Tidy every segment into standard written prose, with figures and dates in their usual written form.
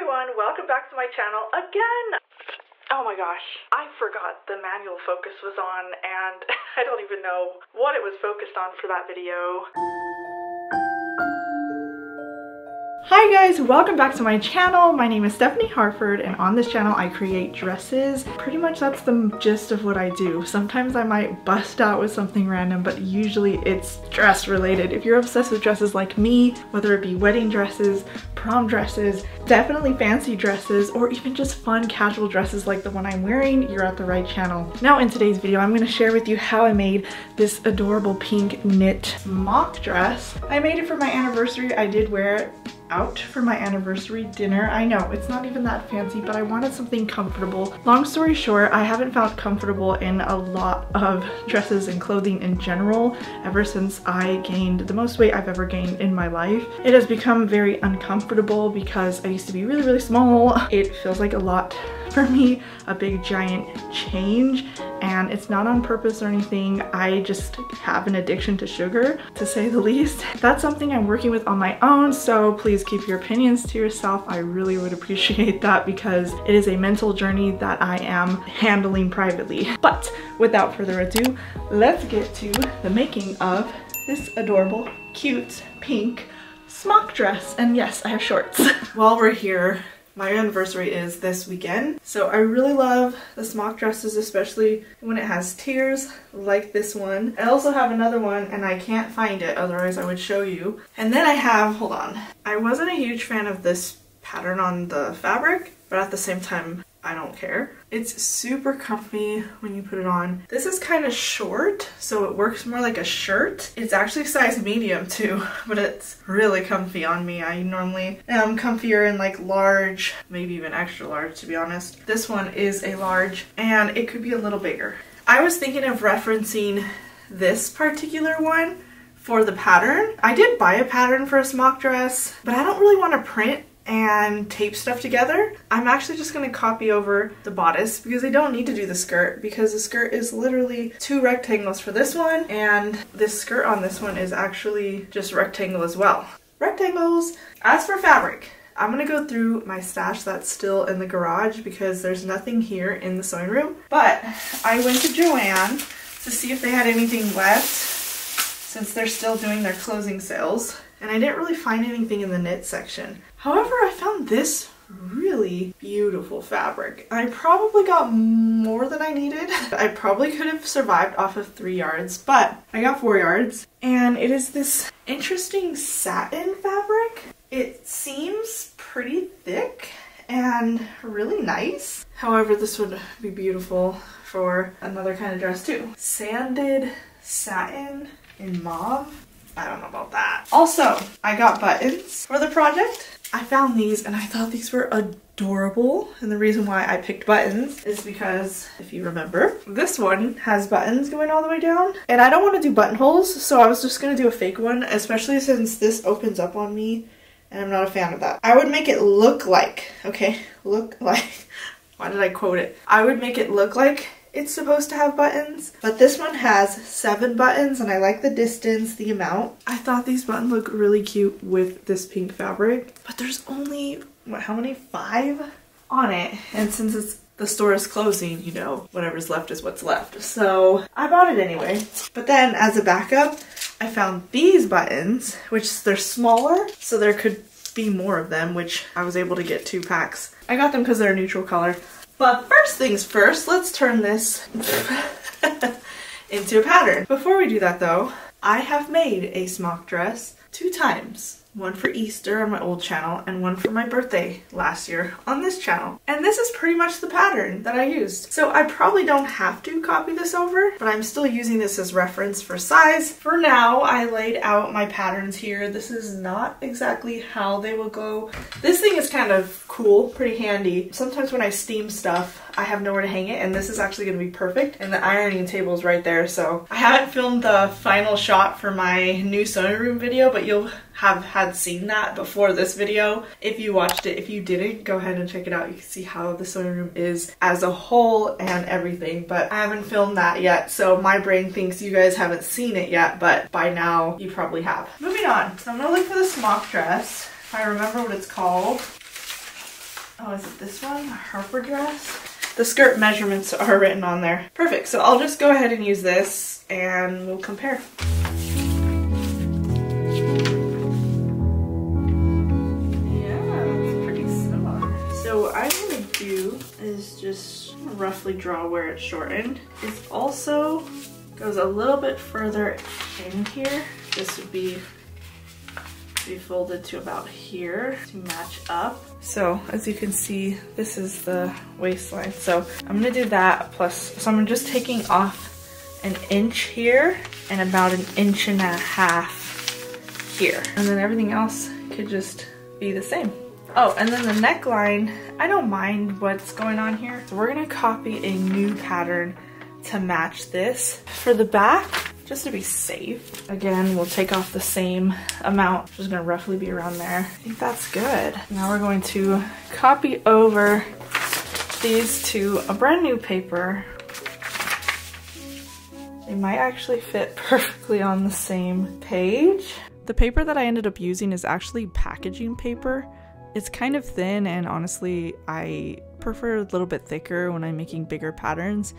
everyone, welcome back to my channel again. Oh my gosh, I forgot the manual focus was on and I don't even know what it was focused on for that video. Hi guys, welcome back to my channel. My name is Stephanie Harford and on this channel I create dresses. Pretty much that's the gist of what I do. Sometimes I might bust out with something random, but usually it's dress related. If you're obsessed with dresses like me, whether it be wedding dresses, prom dresses, definitely fancy dresses, or even just fun casual dresses like the one I'm wearing, you're at the right channel. Now in today's video, I'm going to share with you how I made this adorable pink knit mock dress. I made it for my anniversary. I did wear it out for my anniversary dinner. I know it's not even that fancy, but I wanted something comfortable. Long story short, I haven't felt comfortable in a lot of dresses and clothing in general ever since I gained the most weight I've ever gained in my life. It has become very uncomfortable because I used to be really, really small. It feels like a lot for me, a big giant change, and it's not on purpose or anything. I just have an addiction to sugar, to say the least. That's something I'm working with on my own, so please keep your opinions to yourself. I really would appreciate that because it is a mental journey that I am handling privately. But without further ado, let's get to the making of this adorable, cute, pink smock dress. And yes, I have shorts. While we're here, my anniversary is this weekend, so I really love the smock dresses, especially when it has tiers like this one. I also have another one and I can't find it, otherwise I would show you. And then I have, hold on, I wasn't a huge fan of this pattern on the fabric, but at the same time I don't care. It's super comfy when you put it on. This is kind of short, so it works more like a shirt. It's actually size medium too, but it's really comfy on me. I normally am comfier in like large, maybe even extra large to be honest. This one is a large and it could be a little bigger. I was thinking of referencing this particular one for the pattern. I did buy a pattern for a smock dress, but I don't really want to print and tape stuff together. I'm actually just going to copy over the bodice because I don't need to do the skirt because the skirt is literally 2 rectangles for this one and this skirt on this one is actually just rectangle as well. Rectangles! As for fabric, I'm going to go through my stash that's still in the garage because there's nothing here in the sewing room, but I went to Joann to see if they had anything left since they're still doing their closing sales, and I didn't really find anything in the knit section. However, I found this really beautiful fabric. I probably got more than I needed. I probably could have survived off of 3 yards, but I got 4 yards. And it is this interesting satin fabric. It seems pretty thick and really nice. However, this would be beautiful for another kind of dress too. Sanded satin in mauve. I don't know about that. Also, I got buttons for the project. I found these and I thought these were adorable, and the reason why I picked buttons is because, if you remember, this one has buttons going all the way down and I don't want to do buttonholes, so I was just going to do a fake one, especially since this opens up on me and I'm not a fan of that. I would make it look like, okay, look like, why did I quote it? I would make it look like it's supposed to have buttons, but this one has 7 buttons and I like the distance, the amount. I thought these buttons look really cute with this pink fabric, but there's only, what, how many? 5 on it, and since the store is closing, you know, whatever's left is what's left. So I bought it anyway. But then as a backup, I found these buttons, which they're smaller, so there could be more of them, which I was able to get 2 packs. I got them because they're a neutral color. But first things first, let's turn this into a pattern. Before we do that though, I have made a smock dress 2 times. One for Easter on my old channel and one for my birthday last year on this channel. And this is pretty much the pattern that I used. So I probably don't have to copy this over, but I'm still using this as reference for size. For now, I laid out my patterns here. This is not exactly how they will go. This thing is kind of cool, pretty handy. Sometimes when I steam stuff, I have nowhere to hang it, and this is actually going to be perfect. And the ironing table is right there, so I haven't filmed the final shot for my new sewing room video, but you'll have had seen that before this video if you watched it. If you didn't, go ahead and check it out. You can see how the sewing room is as a whole and everything, but I haven't filmed that yet, so my brain thinks you guys haven't seen it yet, but by now you probably have. Moving on, so I'm gonna look for the smock dress, if I remember what it's called. Oh, is it this one? Harper dress? The skirt measurements are written on there. Perfect, so I'll just go ahead and use this and we'll compare. Yeah, it's pretty similar. So what I'm gonna do is just roughly draw where it's shortened. It also goes a little bit further in here. This would be folded to about here to match up. So as you can see, this is the waistline. So I'm gonna do that plus, so I'm just taking off an inch here and about an inch and a half here. And then everything else could just be the same. Oh, and then the neckline, I don't mind what's going on here. So we're gonna copy a new pattern to match this. For the back, just to be safe, again, we'll take off the same amount, which is gonna roughly be around there. I think that's good. Now we're going to copy over these to a brand new paper. They might actually fit perfectly on the same page. The paper that I ended up using is actually packaging paper. It's kind of thin, and honestly, I prefer a little bit thicker when I'm making bigger patterns.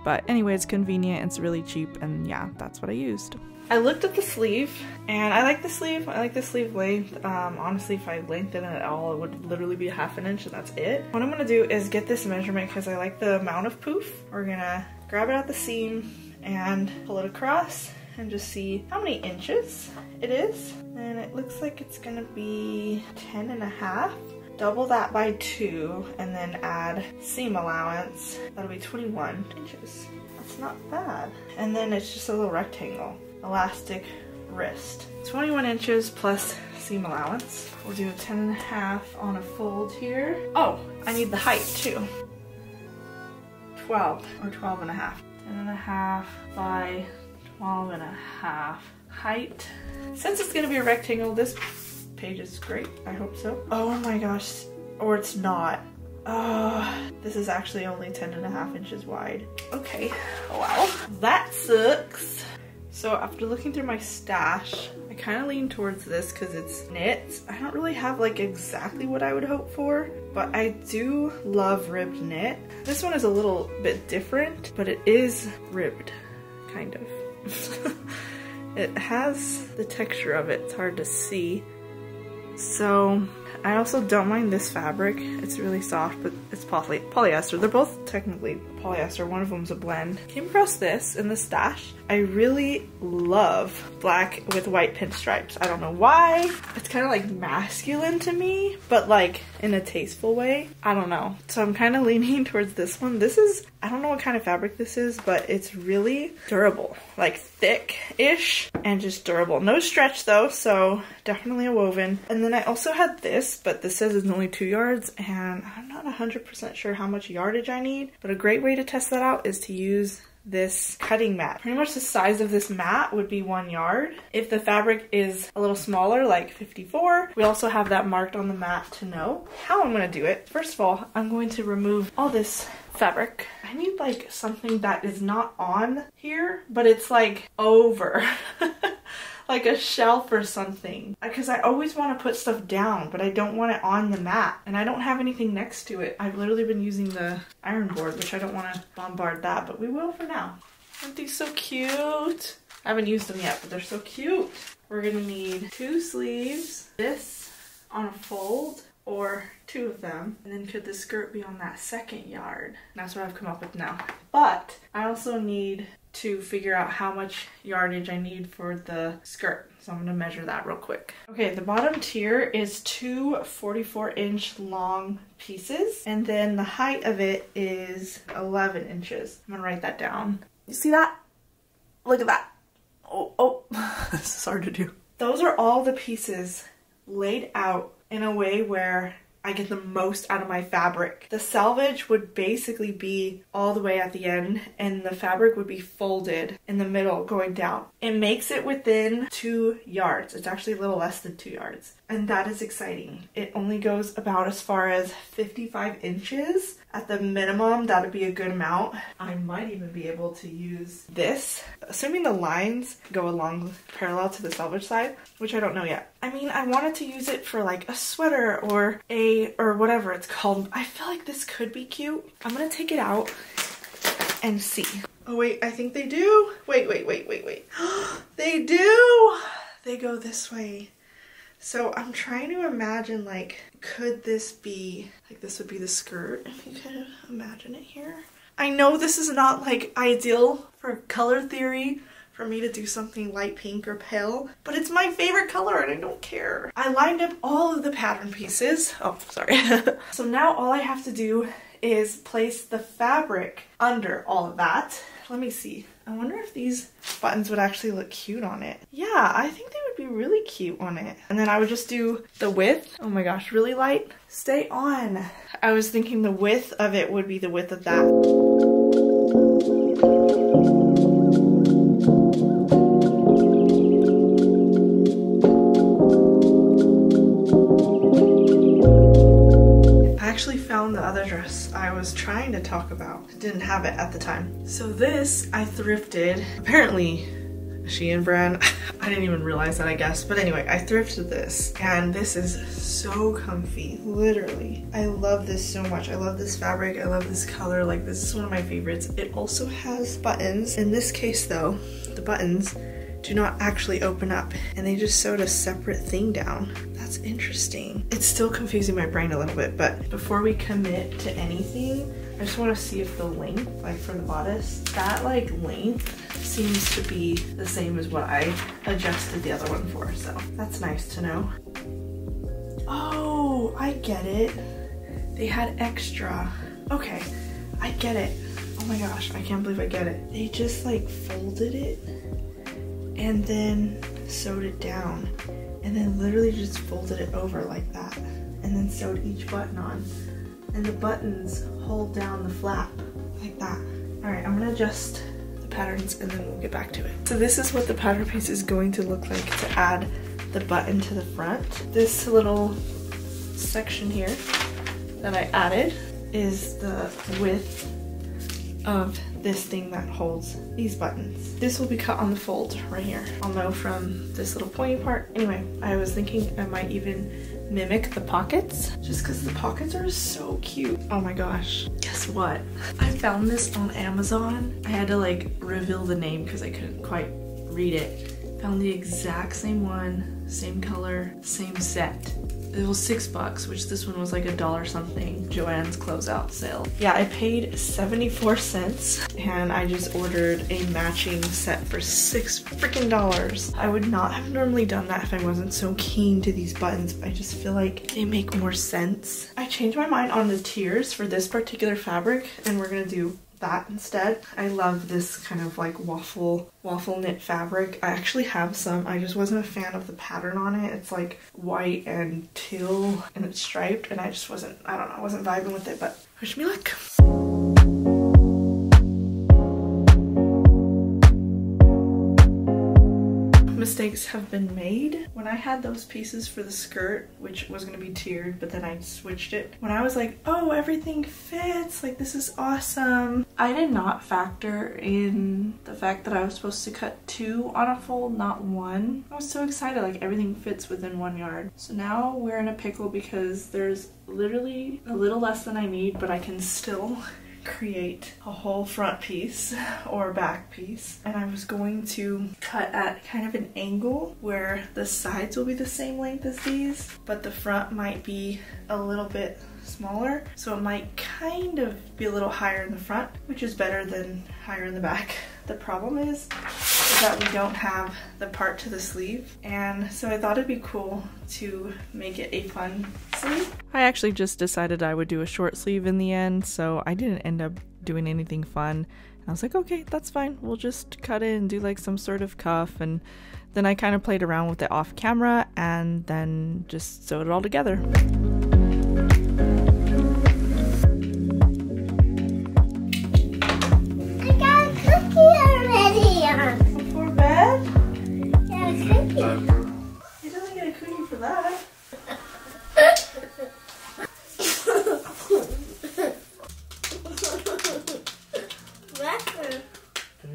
But anyway, it's convenient, it's really cheap, and yeah, that's what I used. I looked at the sleeve, and I like the sleeve. I like the sleeve length. Honestly, if I lengthen it at all, it would literally be ½ an inch, and that's it. What I'm gonna do is get this measurement because I like the amount of poof. We're gonna grab it at the seam and pull it across and just see how many inches it is. And it looks like it's gonna be 10½. Double that by 2 and then add seam allowance. That'll be 21 inches. That's not bad. And then it's just a little rectangle. Elastic wrist. 21 inches plus seam allowance. We'll do a 10½ on a fold here. Oh, I need the height too. 12 or 12½. 10½ by 12½. Height. Since it's gonna be a rectangle, this page is great. I hope so. Oh my gosh, or it's not. This is actually only 10½ inches wide. Okay, wow, that sucks. So after looking through my stash, I kind of lean towards this because it's knit. I don't really have like exactly what I would hope for, but I do love ribbed knit. This one is a little bit different, but it is ribbed, kind of. It has the texture of it. It's hard to see. So I also don't mind this fabric. It's really soft, but it's polyester. They're both technically polyester. One of them's a blend. Came across this in the stash. I really love black with white pinstripes. I don't know why. It's kind of like masculine to me, but like in a tasteful way. I don't know. So I'm kind of leaning towards this one. This is, I don't know what kind of fabric this is, but it's really durable. Like thick-ish and just durable. No stretch though, so definitely a woven. And then I also had this, but this says it's only 2 yards, and I'm not 100% sure how much yardage I need, but a great way to test that out is to use this cutting mat. Pretty much the size of this mat would be 1 yard. If the fabric is a little smaller, like 54, we also have that marked on the mat to know how I'm gonna do it. First of all, I'm going to remove all this fabric. I need like something that is not on here, but it's like over. Like a shelf or something, because I always want to put stuff down, but I don't want it on the mat, and I don't have anything next to it. I've literally been using the iron board, which I don't want to bombard that, but we will for now. Aren't these so cute? I haven't used them yet, but they're so cute. We're gonna need 2 sleeves, this on a fold, or 2 of them, and then could the skirt be on that 2nd yard? That's what I've come up with now. But I also need to figure out how much yardage I need for the skirt. So I'm gonna measure that real quick. Okay, the bottom tier is 2 44-inch long pieces, and then the height of it is 11 inches. I'm gonna write that down. You see that? Look at that. Oh, this is hard to do. Those are all the pieces laid out in a way where I get the most out of my fabric. The selvage would basically be all the way at the end, and the fabric would be folded in the middle going down. It makes it within 2 yards. It's actually a little less than 2 yards. and that is exciting. It only goes about as far as 55 inches. At the minimum, that would be a good amount. I might even be able to use this, assuming the lines go along parallel to the selvage side, which I don't know yet. I mean, I wanted to use it for like a sweater or whatever it's called. I feel like this could be cute. I'm gonna take it out and see. Oh wait, I think they do. Wait. They do! They go this way. So I'm trying to imagine, like, could this be, like, this would be the skirt, if you kind of imagine it here. I know this is not, like, ideal for color theory for me to do something light pink or pale, but it's my favorite color and I don't care. I lined up all of the pattern pieces. Oh, sorry. So now all I have to do is place the fabric under all of that. Let me see. I wonder if these buttons would actually look cute on it. Yeah, I think they would be really cute on it. And then I would just do the width. Oh my gosh, really light. Stay on. I was thinking the width of it would be the width of that. The other dress I was trying to talk about. Didn't have it at the time. So this I thrifted, apparently a Shein brand. I didn't even realize that, I guess. But anyway, I thrifted this and this is so comfy, literally. I love this so much. I love this fabric. I love this color. Like, this is one of my favorites. It also has buttons. In this case though, the buttons do not actually open up and they just sewed a separate thing down. That's interesting. It's still confusing my brain a little bit, but before we commit to anything, I just want to see if the length, like for the bodice, that like length seems to be the same as what I adjusted the other one for, so that's nice to know. Oh, I get it. They had extra. Okay, I get it. Oh my gosh, I can't believe I get it. They just like folded it and then sewed it down, and then literally just folded it over like that, and then sewed each button on, and the buttons hold down the flap like that. All right, I'm gonna adjust the patterns and then we'll get back to it. So this is what the pattern piece is going to look like to add the button to the front. This little section here that I added is the width of this thing that holds these buttons. This will be cut on the fold right here. I'll know from this little pointy part. Anyway, I was thinking I might even mimic the pockets just because the pockets are so cute. Oh my gosh, guess what? I found this on Amazon. I had to like reveal the name because I couldn't quite read it. Found the exact same one, same color, same set. It was $6, which this one was like $1 something. Joann's closeout sale. Yeah, I paid 74 cents and I just ordered a matching set for $6 freaking. I would not have normally done that if I wasn't so keen to these buttons, but I just feel like they make more sense. I changed my mind on the tiers for this particular fabric and we're gonna do that instead. I love this kind of like waffle knit fabric. I actually have some. I just wasn't a fan of the pattern on it. It's like white and teal and it's striped and I just wasn't, I don't know, I wasn't vibing with it, but wish me luck. Mistakes have been made. When I had those pieces for the skirt, which was going to be tiered, but then I switched it. When I was like, oh, everything fits, like this is awesome. I did not factor in the fact that I was supposed to cut 2 on a fold, not 1. I was so excited, like everything fits within 1 yard. So now we're in a pickle because there's literally a little less than I need, but I can still create a whole front piece or back piece, and I was going to cut at kind of an angle where the sides will be the same length as these, but the front might be a little bit smaller, so it might kind of be a little higher in the front, which is better than higher in the back. The problem is that we don't have the part to the sleeve, and so I thought it'd be cool to make it a fun sleeve. I actually just decided I would do a short sleeve in the end, so I didn't end up doing anything fun. I was like, okay, that's fine. We'll just cut it and do like some sort of cuff, and then I kind of played around with it off camera and then just sewed it all together. Before bed? Yeah, a cookie. You didn't get a cookie for that.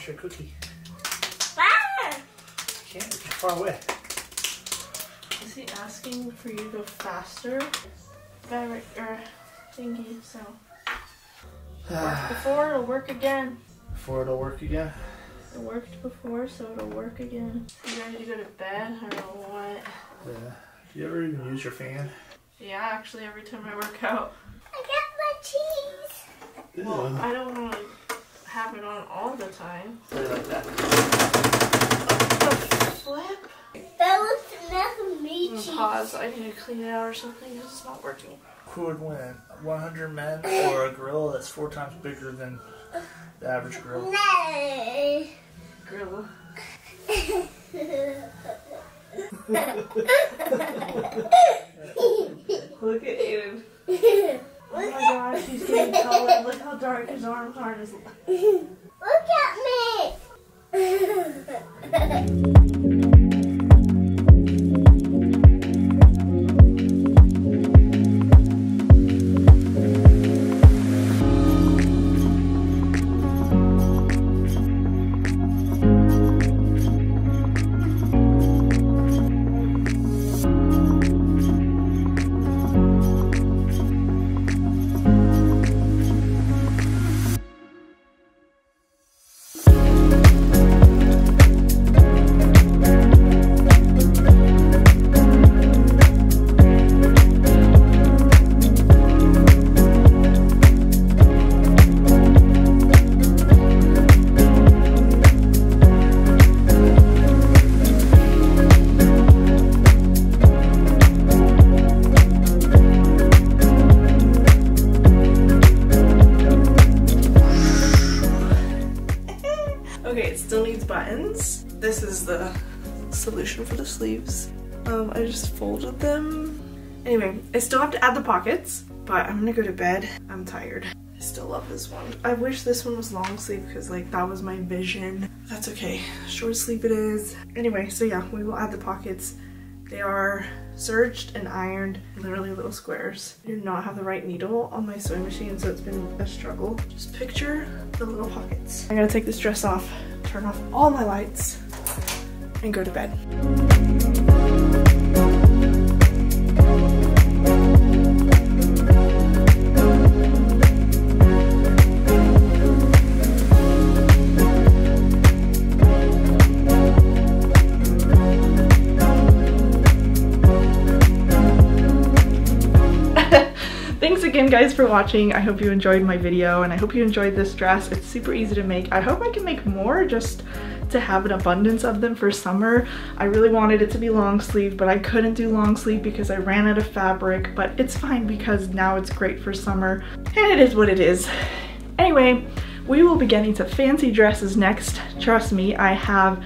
finish your cookie. Ah! Can't, it's far away. Is he asking for you to go faster? Fabric or thingy, so. Worked before, it'll work again. Before it'll work again? It worked before, so it'll work again. You ready to go to bed? I don't know what. Yeah. Do you ever even use your fan? Yeah, actually, every time I work out. I got my cheese. Well, I don't want to have it on all the time. Put it like that. Flip. That was enough of me I'm cheese. gonna pause. I need to clean it out or something because it's not working. Who would win? 100 men or a grill that's 4 times bigger than the average grill? No. Grill. Look at Aiden. Oh my gosh, he's getting taller. Look how dark his arms are. Just... Look at me. Okay, it still needs buttons. This is the solution for the sleeves. I just folded them. Anyway, I still have to add the pockets, but I'm gonna go to bed. I'm tired. I still love this one. I wish this one was long sleeve because like that was my vision. That's okay, short sleeve it is. Anyway, so yeah, we will add the pockets. They are serged and ironed, literally little squares. I do not have the right needle on my sewing machine, so it's been a struggle. Just picture the little pockets. I gotta take this dress off, turn off all my lights, and go to bed. Thanks again guys for watching. I hope you enjoyed my video and I hope you enjoyed this dress. It's super easy to make. I hope I can make more just to have an abundance of them for summer. I really wanted it to be long sleeve, but I couldn't do long sleeve because I ran out of fabric, but it's fine because now it's great for summer and it is what it is. Anyway, we will be getting to fancy dresses next. Trust me, I have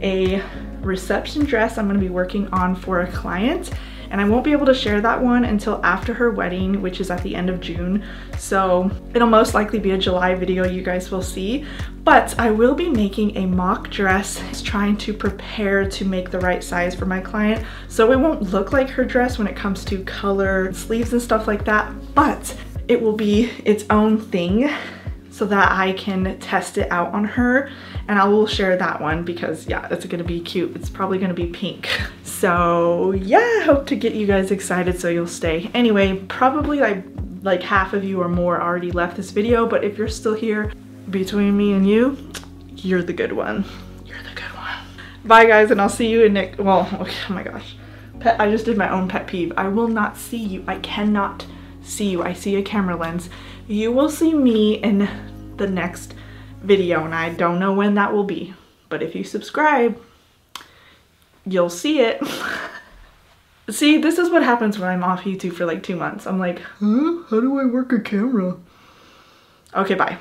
a reception dress I'm going to be working on for a client, and I won't be able to share that one until after her wedding, which is at the end of June. So it'll most likely be a July video you guys will see, but I will be making a mock dress, trying to prepare to make the right size for my client. So it won't look like her dress when it comes to color, sleeves and stuff like that, but it will be its own thing so that I can test it out on her, and I will share that one because yeah, it's gonna be cute. It's probably gonna be pink. So yeah, I hope to get you guys excited so you'll stay. Anyway, probably like half of you or more already left this video, but if you're still here, between me and you, you're the good one. You're the good one. Bye guys, and I'll see you in next, well, okay, oh my gosh. I just did my own pet peeve. I will not see you. I cannot see you. I see a camera lens. You will see me in the next video, and I don't know when that will be, but if you subscribe, you'll see it. See, this is what happens when I'm off YouTube for like 2 months. I'm like, huh? How do I work a camera? Okay, bye.